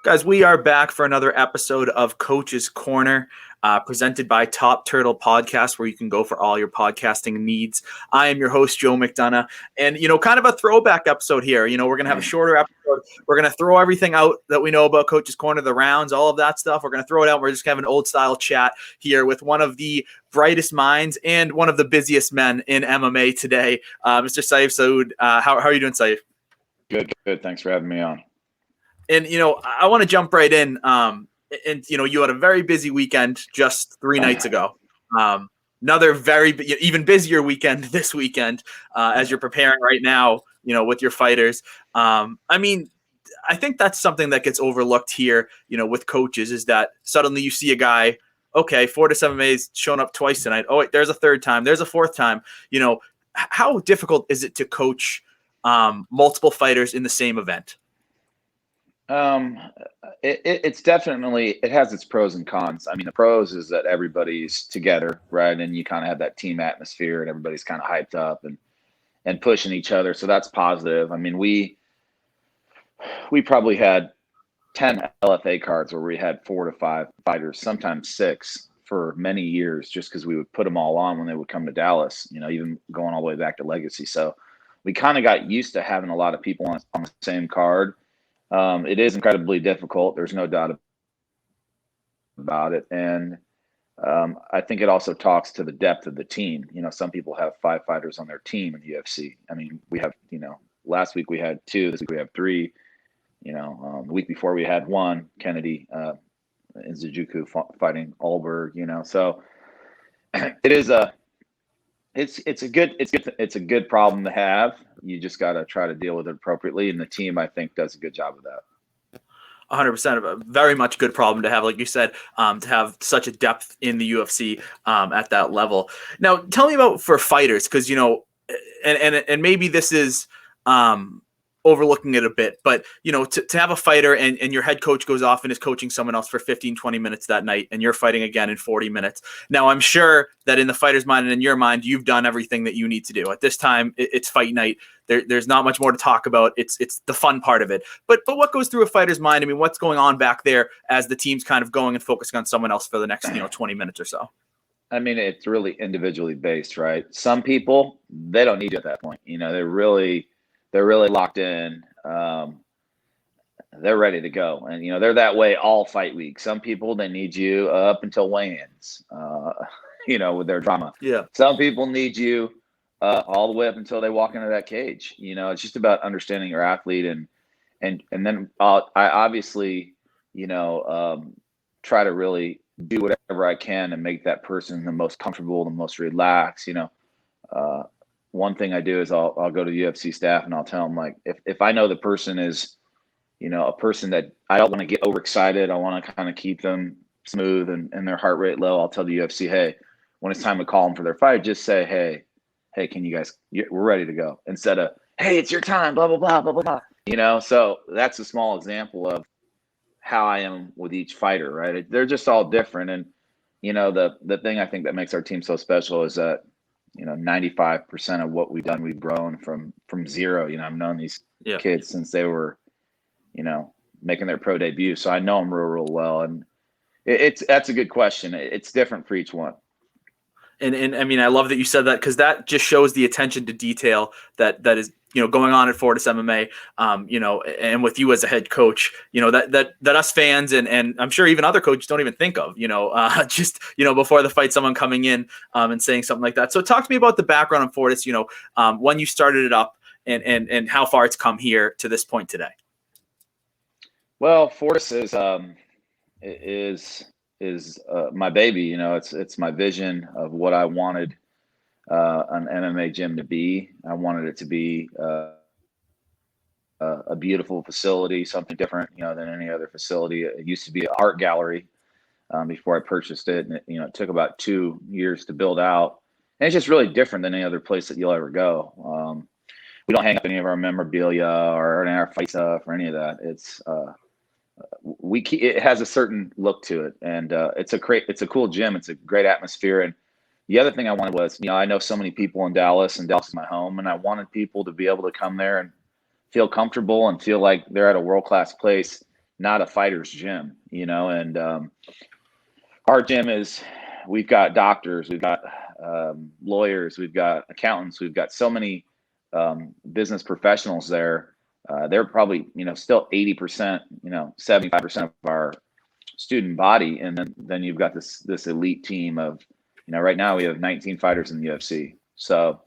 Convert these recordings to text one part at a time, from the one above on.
Guys, we are back for another episode of Coach's Corner, presented by Top Turtle Podcast, where you can go for all your podcasting needs. I am your host, Joe McDonough, and, kind of a throwback episode here. We're going to have a shorter episode. We're going to throw everything out that we know about Coach's Corner, the rounds, all of that stuff. We're going to throw it out. We're just going to have an old-style chat here with one of the brightest minds and one of the busiest men in MMA today, Mr. Sayif Saud. How are you doing, Sayif? Good. Thanks for having me on. And, I want to jump right in. You had a very busy weekend just 3 nights ago. Another even busier weekend this weekend as you're preparing right now, with your fighters. I think that's something that gets overlooked here, with coaches, is that suddenly you see a guy, okay, Fortis MMA's shown up twice tonight. Oh, wait, there's a third time. There's a fourth time. How difficult is it to coach multiple fighters in the same event? It's definitely, it has its pros and cons. The pros is that everybody's together, right? And you kind of have that team atmosphere and everybody's kind of hyped up and pushing each other. So that's positive. We probably had 10 LFA cards where we had 4 to 5 fighters, sometimes 6 for many years, just because we would put them all on when they would come to Dallas, even going all the way back to Legacy. So we kind of got used to having a lot of people on the same card. It is incredibly difficult. There's no doubt about it. And I think it also talks to the depth of the team. Some people have 5 fighters on their team in the UFC. We have, last week we had 2, this week we have 3. The week before we had 1, Kennedy in Zajuku fighting Alberg, So it is it's a good problem to have. You just got to try to deal with it appropriately. And the team, I think, does a good job of that. 100%. A very much good problem to have, like you said, to have such a depth in the UFC at that level. Now, tell me about for fighters, because, and maybe this is overlooking it a bit, but, to have a fighter and your head coach goes off and is coaching someone else for 15, 20 minutes that night, and you're fighting again in 40 minutes. Now, I'm sure that in the fighter's mind and in your mind, you've done everything that you need to do. At this time, it's fight night. There's not much more to talk about. It's the fun part of it. But what goes through a fighter's mind? What's going on back there as the team's kind of going and focusing on someone else for the next, 20 minutes or so? It's really individually based, right? Some people, they don't need you at that point. They're really locked in. They're ready to go. And, they're that way all fight week. Some people, they need you up until weigh-ins, with their drama. Yeah. Some people need you all the way up until they walk into that cage. It's just about understanding your athlete. And then I obviously, try to really do whatever I can to make that person the most comfortable, the most relaxed. One thing I do is I'll go to the UFC staff and I'll tell them, like, if I know the person is, a person that I don't want to get overexcited, I want to kind of keep them smooth and their heart rate low, I'll tell the UFC, hey, when it's time to call them for their fight, just say, hey, can you guys, we're ready to go, instead of, hey, it's your time, blah, blah, blah, blah, blah, blah. So that's a small example of how I am with each fighter, right? They're just all different. And, the thing I think that makes our team so special is that, 95% of what we've done, we've grown from zero. I've known these kids since they were, making their pro debut. So I know them real well. And that's a good question. It's different for each one. And I love that you said that, because that just shows the attention to detail that is, going on at Fortis MMA, and with you as a head coach, that us fans and I'm sure even other coaches don't even think of, just, before the fight, someone coming in and saying something like that. So talk to me about the background on Fortis, when you started it up and how far it's come here to this point today. Well, Fortis is my baby. It's my vision of what I wanted an MMA gym to be. I wanted it to be a beautiful facility, something different, than any other facility. It used to be an art gallery before I purchased it, and it took about 2 years to build out. And it's just really different than any other place that you'll ever go. We don't hang up any of our memorabilia or any of our fight stuff or any of that. It's it has a certain look to it, and it's a cool gym. It's a great atmosphere. And the other thing I wanted was, I know so many people in Dallas, and Dallas is my home, and I wanted people to be able to come there and feel comfortable and feel like they're at a world-class place, not a fighter's gym, and our gym we've got doctors, we've got lawyers, we've got accountants, we've got so many business professionals there. They're probably, still 80%, 75% of our student body. And then you've got this elite team of, right now we have 19 fighters in the UFC. So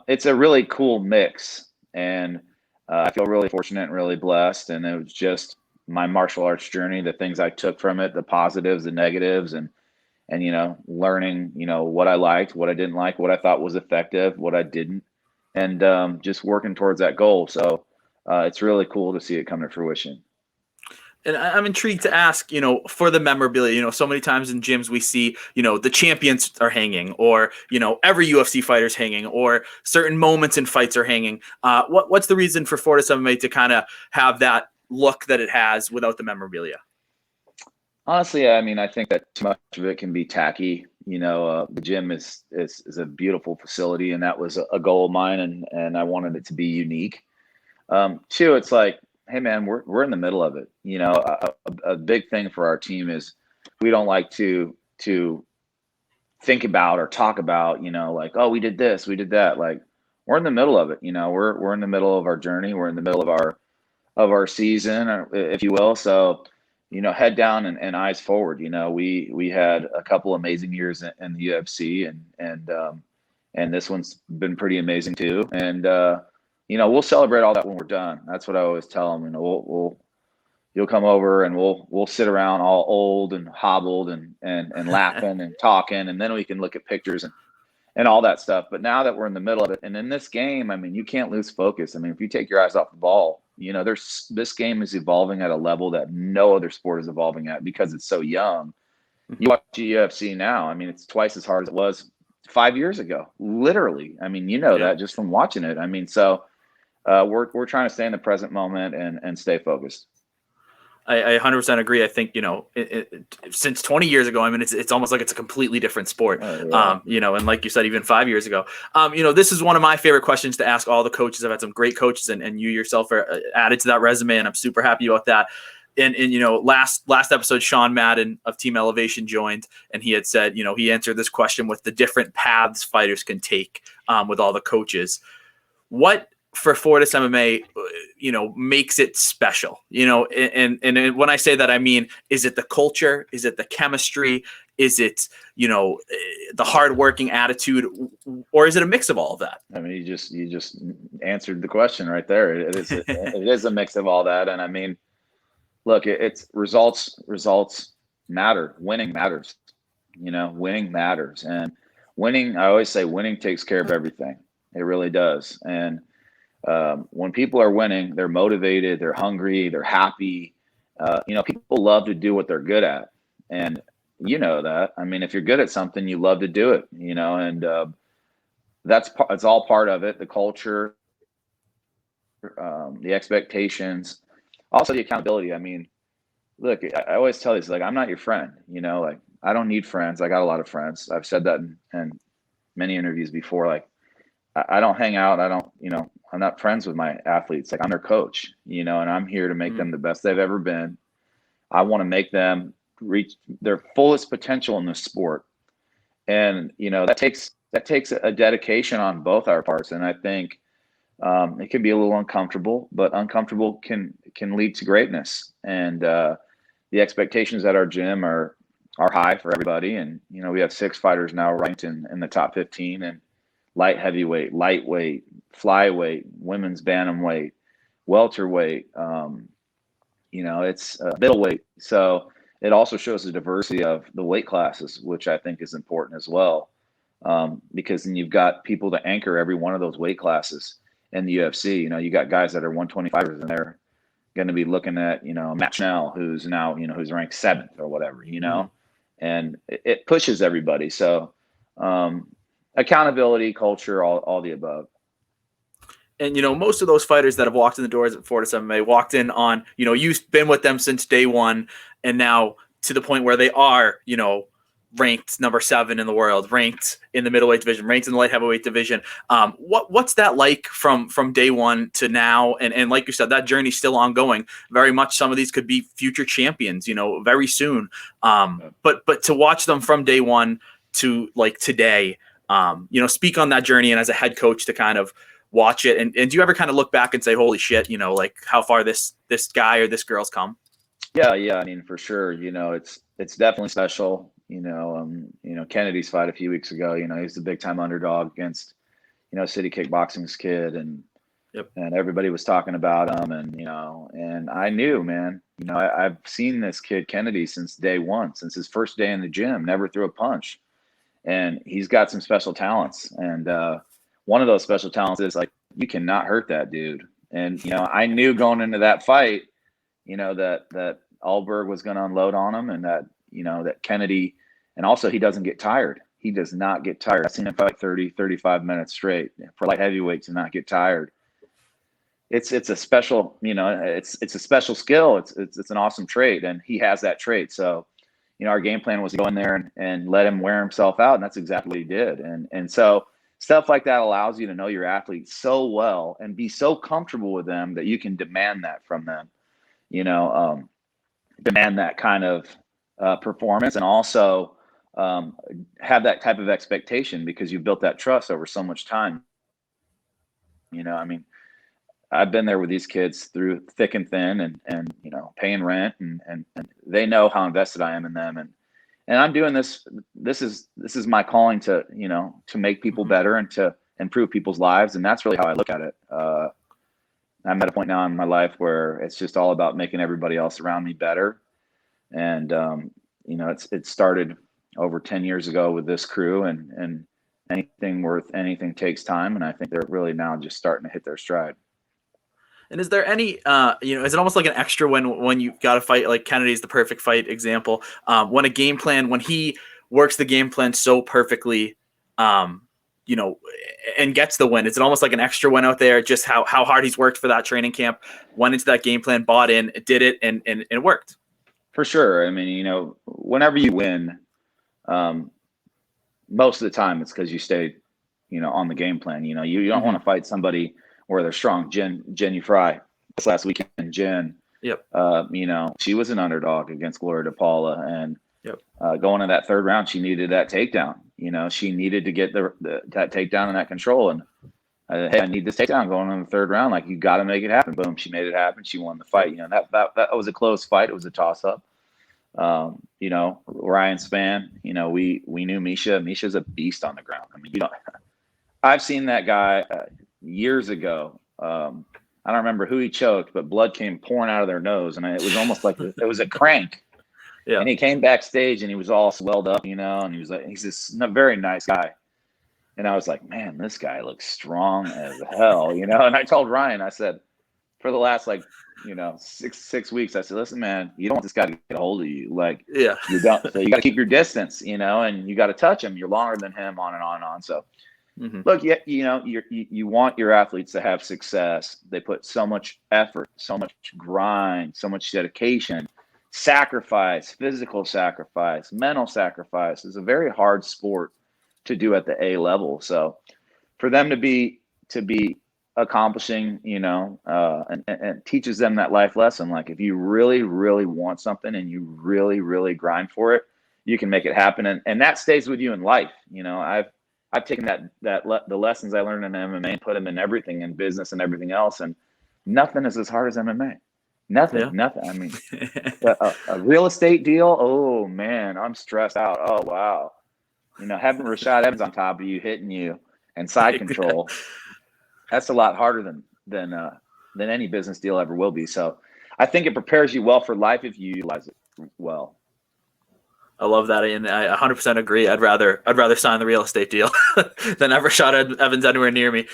it's a really cool mix. And I feel really fortunate and really blessed. And it was just my martial arts journey, the things I took from it, the positives, the negatives, and learning, what I liked, what I didn't like, what I thought was effective, what I didn't, and just working towards that goal. So it's really cool to see it come to fruition. And I'm intrigued to ask, for the memorabilia, so many times in gyms we see, the champions are hanging, or, every UFC fighter's hanging, or certain moments in fights are hanging. What's the reason for Fortis MMA to kind of have that look that it has without the memorabilia? Honestly, I mean, I think that too much of it can be tacky. The gym is a beautiful facility, and that was a goal of mine, and I wanted it to be unique. Two, it's like, hey man, we're in the middle of it. A big thing for our team is we don't like to think about or talk about, like, oh, we did this, we did that. Like, we're in the middle of it. We're in the middle of our journey. We're in the middle of our season, if you will. So, head down and eyes forward. We had a couple amazing years in the UFC, and this one's been pretty amazing too. And we'll celebrate all that when we're done. That's what I always tell them. You'll come over and we'll sit around all old and hobbled and laughing and talking, and then we can look at pictures and all that stuff. But now that we're in the middle of it, and in this game, I mean, you can't lose focus. I mean, if you take your eyes off the ball, this game is evolving at a level that no other sport is evolving at because it's so young. You watch the UFC now, I mean, it's twice as hard as it was 5 years ago, literally. I mean, that just from watching it. I mean, so we're trying to stay in the present moment and stay focused. I 100% agree. I think, since 20 years ago, I mean, it's almost like it's a completely different sport. Oh, yeah. And like you said, even 5 years ago, this is one of my favorite questions to ask all the coaches. I've had some great coaches, and you yourself are added to that resume, and I'm super happy about that. And last episode, Sean Madden of Team Elevation joined, and he had said, he answered this question with the different paths fighters can take with all the coaches. What for Fortis MMA, makes it special, and when I say that, I mean, is it the culture? Is it the chemistry? Is it, the hardworking attitude, or is it a mix of all of that? I mean, you just answered the question right there. It is a mix of all that. And I mean, look, it's results matter. Winning matters, winning matters. And winning, I always say winning takes care of everything. It really does. And when people are winning, they're motivated, they're hungry, they're happy. People love to do what they're good at. And that. I mean, if you're good at something, you love to do it, and it's all part of it. The culture, the expectations, also the accountability. I mean, look, I always tell these, like, I'm not your friend, like, I don't need friends. I got a lot of friends. I've said that in many interviews before. Like, I don't hang out. I don't, I'm not friends with my athletes. Like, I'm their coach, and I'm here to make them the best they've ever been. I want to make them reach their fullest potential in the sport. And, that takes a dedication on both our parts. And I think it can be a little uncomfortable, but uncomfortable can lead to greatness. And the expectations at our gym are high for everybody. And, we have 6 fighters now ranked in the top 15, and light heavyweight, lightweight, flyweight, women's bantamweight, welterweight, it's middleweight. So it also shows the diversity of the weight classes, which I think is important as well, because then you've got people to anchor every one of those weight classes in the UFC. You got guys that are 125ers, and they're going to be looking at, Matt Schnell, who's now, who's ranked 7th or whatever, and it pushes everybody. So accountability, culture, all the above. And, most of those fighters that have walked in the doors at Fortis MMA walked in on, you've been with them since day one, and now to the point where they are, ranked number 7 in the world, ranked in the middleweight division, ranked in the light heavyweight division. What's that like from day one to now? And like you said, that journey's still ongoing. Very much, some of these could be future champions, very soon. But to watch them from day one to like today, speak on that journey, and as a head coach to kind of watch it. And do you ever kind of look back and say, holy shit, like how far this guy or this girl's come? Yeah. I mean, for sure, it's definitely special. Kennedy's fight a few weeks ago, he's the big time underdog against, City Kickboxing's kid, and Yep. and everybody was talking about him, and I knew, man, I've seen this kid Kennedy since day one, since his first day in the gym, never threw a punch, and he's got some special talents, and one of those special talents is like, you cannot hurt that dude, and I knew going into that fight, that Alberg was going to unload on him, and that that Kennedy. And also, he doesn't get tired. He does not get tired. I've seen him fight 30, 35 minutes straight for light heavyweight to not get tired. It's a special, it's a special skill. It's an awesome trait, and he has that trait. So, our game plan was to go in there and let him wear himself out, and that's exactly what he did. And so stuff like that allows you to know your athlete so well and be so comfortable with them that you can demand that from them. Demand that kind of performance, and also have that type of expectation because you built that trust over so much time. I mean, I've been there with these kids through thick and thin, and paying rent, and they know how invested I am in them, and I'm doing this. This is my calling to to make people better and to improve people's lives, and that's really how I look at it. I'm at a point now in my life where it's just all about making everybody else around me better, and it started over 10 years ago with this crew, and anything worth anything takes time. And I think they're really now just starting to hit their stride. And is there any, is it almost like an extra when you got to fight, like Kennedy's the perfect fight example, when he works the game plan so perfectly, and gets the win, is it almost like an extra win out there, just how hard he's worked for that training camp, went into that game plan, bought in, did it, and it worked? For sure. I mean, whenever you win, most of the time it's because you stayed, on the game plan. You don't want to fight somebody where they're strong. Jen Fry this last weekend, Jen, yep. She was an underdog against Gloria DePaula, and yep. Going to that third round, she needed that takedown. She needed to get that takedown and that control. And hey, I need this takedown going in the third round. Like, you got to make it happen. Boom, she made it happen. She won the fight. That was a close fight. It was a toss up. Ryan Spann, we knew Misha. Misha's a beast on the ground. I mean, I've seen that guy years ago. I don't remember who he choked, but blood came pouring out of their nose, and it was almost like it was a crank. Yeah. And he came backstage, and he was all swelled up, and he was like, he's this very nice guy. And I was like, man, this guy looks strong as hell, And I told Ryan, I said, for the last 6 weeks, I said, listen, man, you don't want this guy to get a hold of you. Like, yeah, you don't. So you got to keep your distance, and you got to touch him. You're longer than him, on and on and on. So, look, you want your athletes to have success. They put so much effort, so much grind, so much dedication, sacrifice, physical sacrifice, mental sacrifice. It's a very hard sport to do at the A level. So for them to be accomplishing, and teaches them that life lesson. Like, if you really, really want something and you really, really grind for it, you can make it happen. And that stays with you in life. I've taken the lessons I learned in MMA and put them in everything, in business and everything else. And nothing is as hard as MMA. Nothing. I mean, a real estate deal. Oh man, I'm stressed out. Oh wow. Having Rashad Evans on top of you, hitting you, and side control. That's a lot harder than any business deal ever will be. So I think it prepares you well for life if you utilize it well. I love that, and I 100% agree. I'd rather sign the real estate deal than ever shot Evans anywhere near me.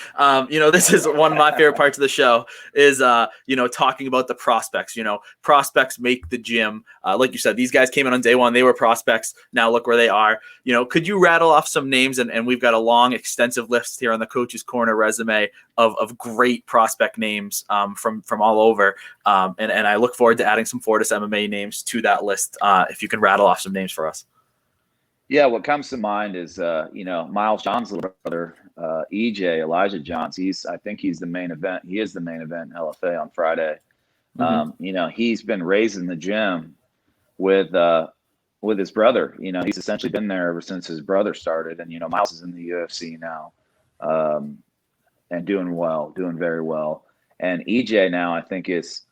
This is one of my favorite parts of the show is talking about the prospects. Prospects make the gym. Like you said, these guys came in on day one. They were prospects. Now look where they are. Could you rattle off some names? And we've got a long, extensive list here on the Coach's Corner resume of great prospect names from all over. And I look forward to adding some Fortis MMA names to that list. If you can rattle off some names for us. Yeah, what comes to mind is Miles John's little brother, EJ Elijah Johns. I think he's the main event. He is the main event in LFA on Friday. Hmm. He's been raised in the gym with his brother. He's essentially been there ever since his brother started. And Miles is in the UFC now, um, and doing very well. And EJ now I think is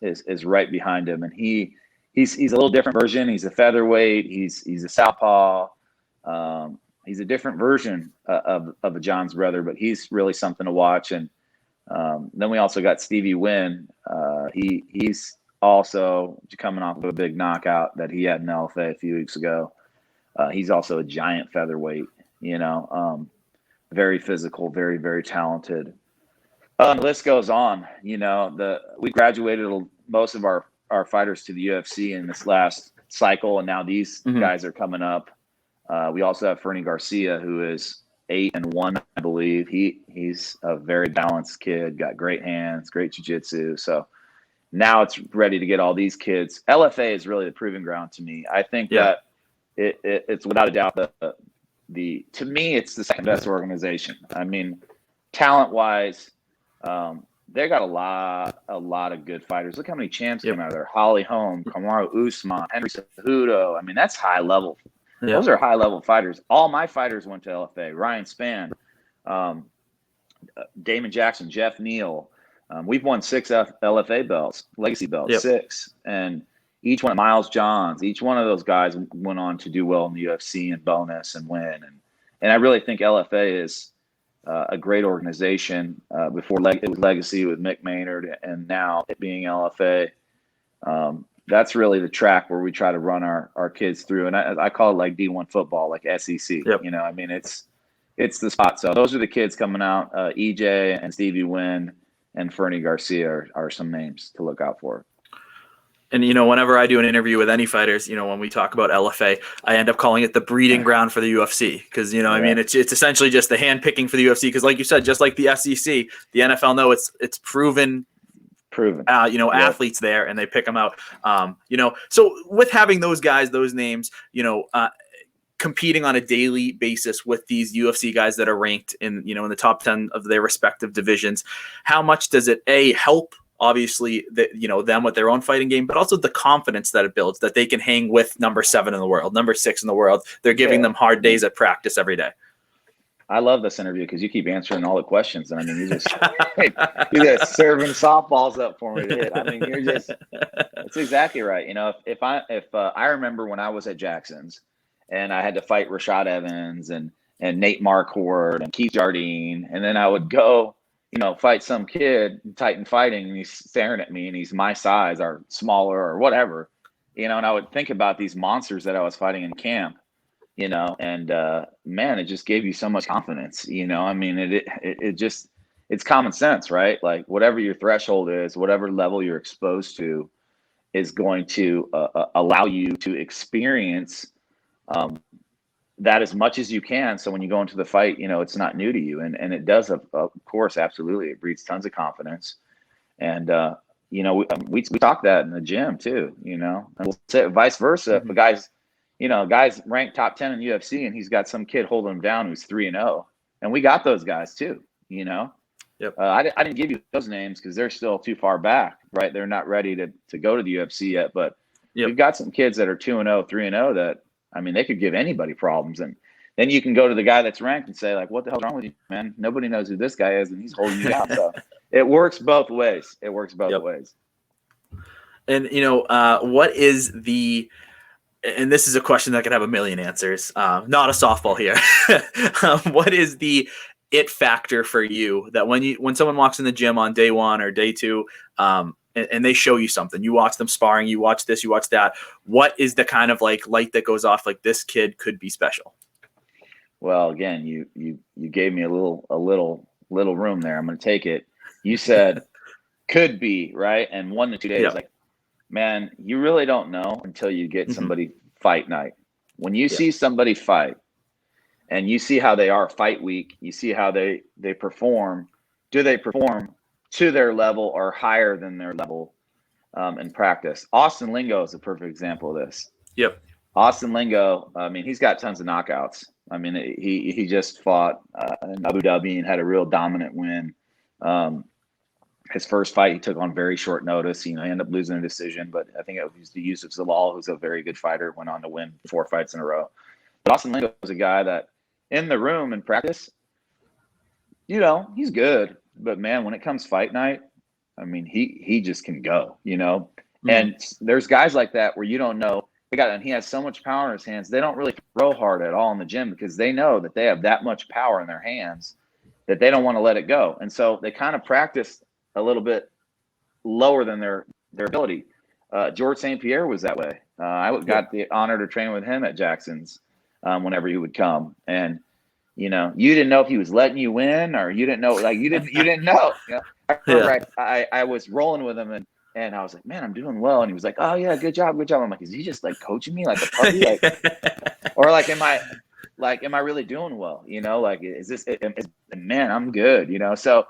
right behind him, and he's a little different version. He's a featherweight. He's a southpaw. He's a different version of a John's brother, but he's really something to watch. And then we also got Stevie Wynn. He's also coming off of a big knockout that he had in LFA a few weeks ago. He's also a giant featherweight, very physical, very, very talented. The list goes on. We graduated most of our fighters to the UFC in this last cycle, and now these Hmm. guys are coming up. We also have Fernie Garcia, who is 8-1, I believe. He's a very balanced kid, got great hands, great jiu-jitsu. So now it's ready to get all these kids. LFA is really the proving ground to me. I think Yeah. that it's without a doubt to me it's the second best organization. I mean, talent wise, they got a lot of good fighters. Look how many champs Yep. came out of there: Holly Holm, Kamaru Usman, Henry Cejudo. I mean, that's high level. Yeah. Those are high level fighters. All my fighters went to LFA. Ryan Spann, um, Damon Jackson, Jeff Neal. We've won 6 LFA belts, legacy belts, Yep. 6. And each one, Miles Johns, each one of those guys went on to do well in the UFC and bonus and win. And I really think LFA is a great organization. Before it was legacy with Mick Maynard, and now it being LFA. That's really the track where we try to run our kids through. And I call it like D1 football, like SEC. Yep. I mean, it's the spot. So those are the kids coming out. EJ and Stevie Wynn and Fernie Garcia are some names to look out for. And, whenever I do an interview with any fighters, when we talk about LFA, I end up calling it the breeding ground for the UFC. Because, I mean, it's essentially just the hand picking for the UFC. Because like you said, just like the SEC, the NFL know it's proven, Yep. athletes there, and they pick them out. So with having those guys, those names, competing on a daily basis with these UFC guys that are ranked in the top 10 of their respective divisions, how much does it help obviously them with their own fighting game, but also the confidence that it builds that they can hang with number 7 in the world, number 6 in the world. They're giving them hard days at practice every day. I love this interview because you keep answering all the questions. And I mean, you're just serving softballs up for me to hit. I mean, that's exactly right. If I remember when I was at Jackson's and I had to fight Rashad Evans and Nate Marquardt and Keith Jardine, and then I would go, fight some kid in Titan Fighting, and he's staring at me and he's my size or smaller or whatever, and I would think about these monsters that I was fighting in camp, and man, it just gave you so much confidence. I mean, it's common sense, right? Like whatever your threshold is, whatever level you're exposed to is going to allow you to experience that as much as you can. So when you go into the fight, it's not new to you. And it does, of course, absolutely. It breeds tons of confidence. And, we talk that in the gym too, and we'll say vice versa. Mm-hmm. If a guy's ranked top 10 in UFC and he's got some kid holding him down who's 3-0, and we got those guys too, Yep. I didn't give you those names because they're still too far back, right? They're not ready to go to the UFC yet, but we've got some kids that are 2-0, 3-0 that, I mean, they could give anybody problems. And then you can go to the guy that's ranked and say, like, what the hell's wrong with you, man? Nobody knows who this guy is, and he's holding you down. So it works both ways. Ways. And, what is and this is a question that could have a million answers, not a softball here. What is the it factor for you that when someone walks in the gym on day 1 or day 2, and they show you something, you watch them sparring, you watch this, you watch that, what is the kind of like light that goes off, like this kid could be special? Well, again, you gave me a little room there. I'm going to take it. You said could be, right? And 1 to 2 days, like, man, you really don't know until you get somebody fight night. When you see somebody fight and you see how they are fight week, you see how they perform. Do they perform to their level or higher than their level in practice? Austin Lingo is a perfect example of this. Yep. Austin Lingo, I mean, he's got tons of knockouts. I mean, he just fought in Abu Dhabi and had a real dominant win. His first fight he took on very short notice. You know, he ended up losing a decision, but I think it was the Yusuf Zalal, who's a very good fighter, went on to win 4 fights in a row. But Austin Lingo was a guy that in the room in practice, you know, he's good. But man, when it comes fight night, I mean, he just can go, you know. And there's guys like that where you don't know. And he has so much power in his hands. They don't really throw hard at all in the gym because they know that they have that much power in their hands that they don't want to let it go. And so they kind of practice a little bit lower than their ability. George St. Pierre was that way. I got the honor to train with him at Jackson's whenever he would come. And, you know, you didn't know if he was letting you win or you didn't know, like you didn't know. You know? I remember I was rolling with him and I was like, man, I'm doing well. And he was like, oh yeah, good job. I'm like, is he just like coaching me like a puppy? Like, or like, am I really doing well? You know, like, man, I'm good, you know? So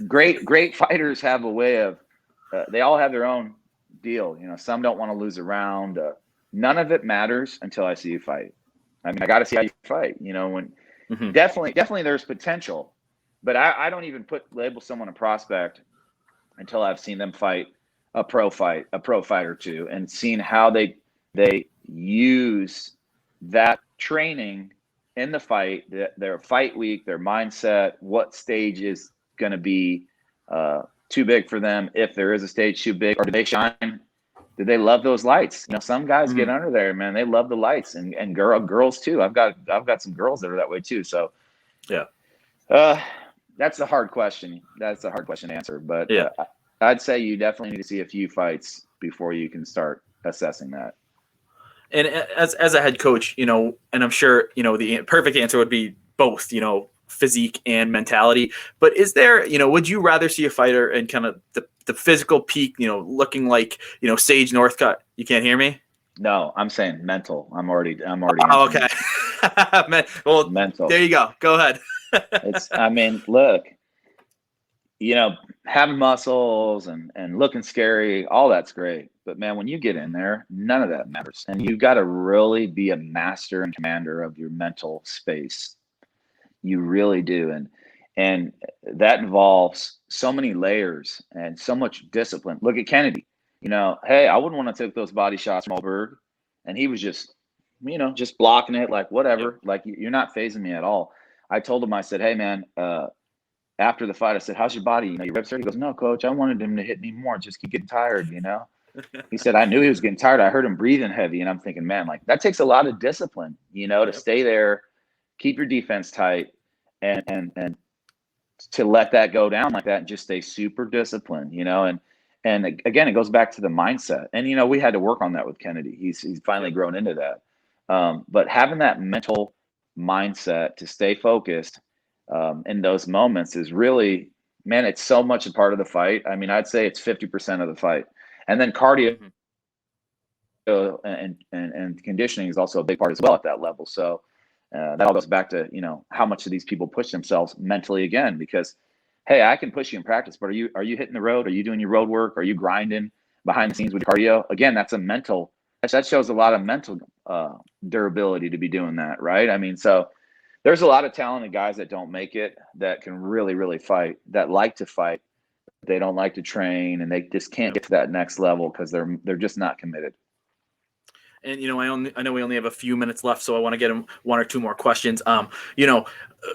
great fighters have a way of, they all have their own deal. You know, some don't want to lose a round. None of it matters until I see you fight. I mean, I got to see how you fight, you know, when definitely there's potential, but I don't even label someone a prospect until I've seen them fight a pro fight or two and seen how they use that training in the fight, their fight week, their mindset, what stage is going to be too big for them. If there is a stage too big, or do they shine? Do they love those lights? You know, some guys get under there, man. They love the lights, and girls too. I've got some girls that are that way too. So yeah, that's a hard question. That's a hard question to answer, but I'd say you definitely need to see a few fights before you can start assessing that. And as a head coach, you know, and I'm sure, you know, the perfect answer would be both, you know, physique and mentality. But is there, you know, would you rather see a fighter in kind of the physical peak, you know, looking like, you know, Sage Northcutt? You can't hear me? No, I'm saying mental. I'm already. Oh, okay. Well, mental. There you go. Go ahead. I mean, look, you know, having muscles and looking scary, all that's great. But man, when you get in there, none of that matters. And you've got to really be a master and commander of your mental space. You really do. And that involves so many layers and so much discipline. Look at Kennedy. You know, hey, I wouldn't want to take those body shots from Goldberg. And he was just, you know, just blocking it like whatever. Like, you're not phasing me at all. I told him, I said, hey, man, after the fight, I said, how's your body? You know, your ribs hurt? He goes, no, coach, I wanted him to hit me more. Just keep getting tired, you know? He said, I knew he was getting tired. I heard him breathing heavy. And I'm thinking, man, like, that takes a lot of discipline, you know, to stay there, keep your defense tight, and to let that go down like that and just stay super disciplined, you know? And again, it goes back to the mindset. And, you know, we had to work on that with Kennedy. He's finally grown into that. But having that mental mindset to stay focused in those moments is really, man, it's so much a part of the fight. I mean, I'd say it's 50% of the fight. And then cardio and conditioning is also a big part as well at that level. So that all goes back to, you know, how much do these people push themselves mentally again? Because, hey, I can push you in practice, but are you hitting the road? Are you doing your road work? Are you grinding behind the scenes with cardio? Again, that's a mental. That shows a lot of mental durability to be doing that, right? I mean, so there's a lot of talented guys that don't make it that can really, really fight, that like to fight. They don't like to train, and they just can't get to that next level because they're just not committed. And, you know, I know we only have a few minutes left, so I want to get him one or two more questions. You know,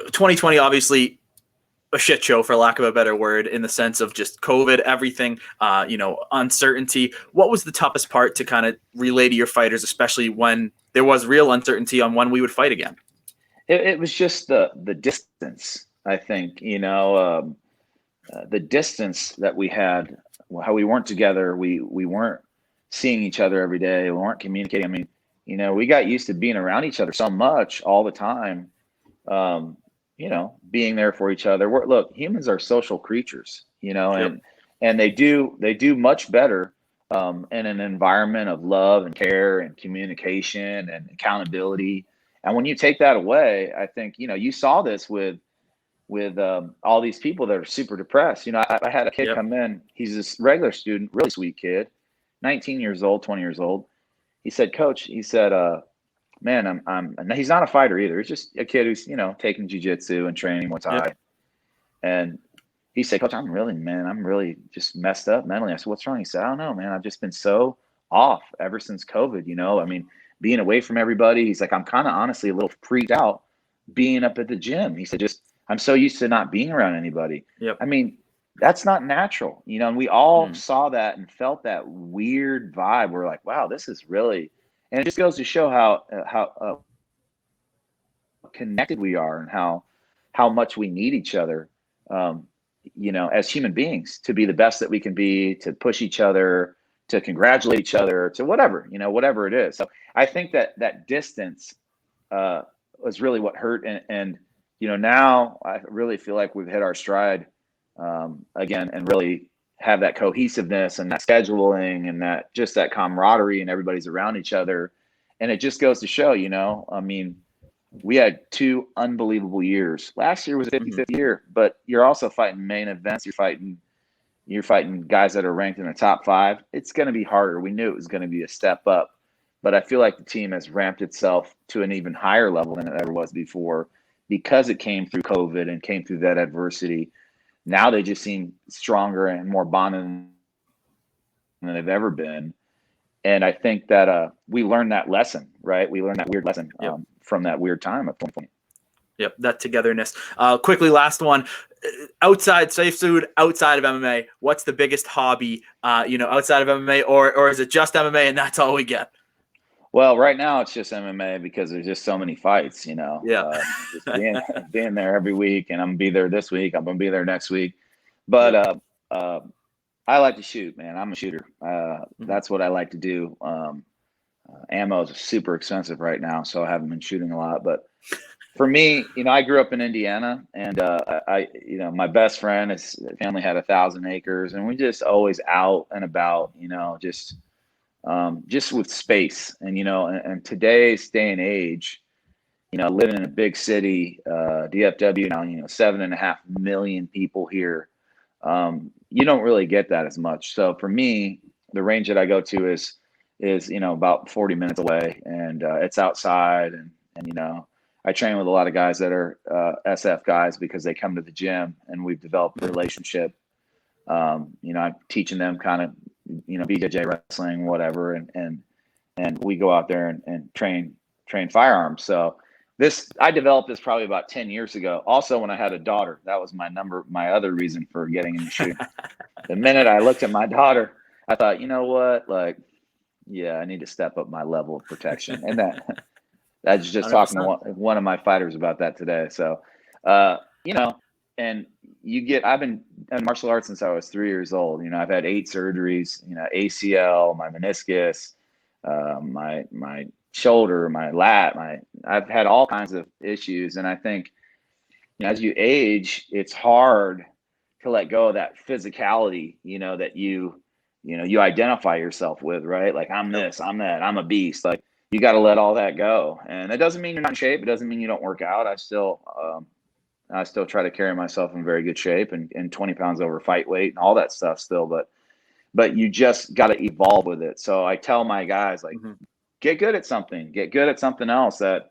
2020, obviously a shit show, for lack of a better word, in the sense of just COVID, everything, you know, uncertainty. What was the toughest part to kind of relay to your fighters, especially when there was real uncertainty on when we would fight again? It was just the distance, I think, you know, the distance that we had, how we weren't together. We weren't seeing each other every day. We weren't communicating. I mean, you know, we got used to being around each other so much all the time, you know, being there for each other. Look, humans are social creatures, you know, and they do much better in an environment of love and care and communication and accountability. And when you take that away, I think, you know, you saw this with all these people that are super depressed. You know, I had a kid come in. He's this regular student, really sweet kid, 19 years old, 20 years old. he said, Coach, he said, man, and he's not a fighter either. He's just a kid who's, taking jujitsu and training Muay Thai. Yep. And he said, Coach, I'm really just messed up mentally. I said, what's wrong? He said, I don't know, man. I've just been so off ever since COVID, I mean, being away from everybody. He's like, I'm kind of honestly a little freaked out being up at the gym. He said, I'm so used to not being around anybody. Yep. I mean, that's not natural, and we all saw that and felt that weird vibe. We're like, wow, this is really, and it just goes to show how connected we are and how much we need each other, as human beings to be the best that we can be, to push each other, to congratulate each other, to whatever it is. So I think that distance was really what hurt. And now I really feel like we've hit our stride again, and really have that cohesiveness and that scheduling and that camaraderie, and everybody's around each other. And it just goes to show, I mean, we had 2 unbelievable years. Last year was a 50-50 year, but you're also fighting main events. You're fighting guys that are ranked in the top 5. It's going to be harder. We knew it was going to be a step up, but I feel like the team has ramped itself to an even higher level than it ever was before, because it came through COVID and came through that adversity. Now they just seem stronger and more bonded than they've ever been. And I think that we learned that lesson, right? We learned that weird lesson from that weird time of 2020. Yep, that togetherness. Quickly, last one. Outside Sayif Saud, outside of MMA, what's the biggest hobby, outside of MMA, or is it just MMA and that's all we get? Well, right now it's just MMA because there's just so many fights, Yeah. Just being there every week, and I'm gonna be there this week. I'm gonna be there next week. But I like to shoot, man. I'm a shooter. That's what I like to do. Ammo is super expensive right now, so I haven't been shooting a lot. But for me, I grew up in Indiana, and my best friend, his family had 1,000 acres, and we just always out and about, just with space. And today's day and age, living in a big city, DFW now, 7.5 million people here. You don't really get that as much. So for me, the range that I go to is about 40 minutes away, and it's outside, and I train with a lot of guys that are SF guys because they come to the gym, and we've developed a relationship. I'm teaching them kind of BJJ, wrestling, whatever, and we go out there and train firearms. So I developed this probably about 10 years ago. Also, when I had a daughter, that was my other reason for getting into shooting. The minute I looked at my daughter, I thought, you know what? Like, yeah, I need to step up my level of protection. And I was just 100%. Talking to one of my fighters about that today. So, and I've been in martial arts since I was 3 years old. I've had 8 surgeries, ACL, my meniscus, my shoulder, my lat, I've had all kinds of issues. And I think as you age, it's hard to let go of that physicality, that you identify yourself with, right? Like, I'm this, I'm that, I'm a beast. Like, you got to let all that go. And that doesn't mean you're not in shape. It doesn't mean you don't work out. I still try to carry myself in very good shape, and 20 pounds over fight weight and all that stuff still, but you just got to evolve with it. So I tell my guys, like, get good at something else that,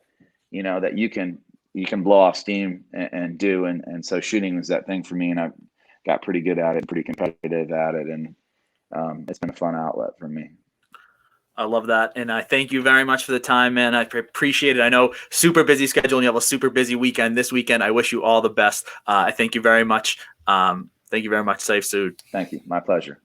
that you can blow off steam and do. And so shooting is that thing for me, and I've got pretty good at it, pretty competitive at it. And it's been a fun outlet for me. I love that. And I thank you very much for the time, man. I appreciate it. I know super busy schedule, and you have a super busy weekend this weekend. I wish you all the best. I thank you very much. Thank you very much, Sayif Saud. Thank you. My pleasure.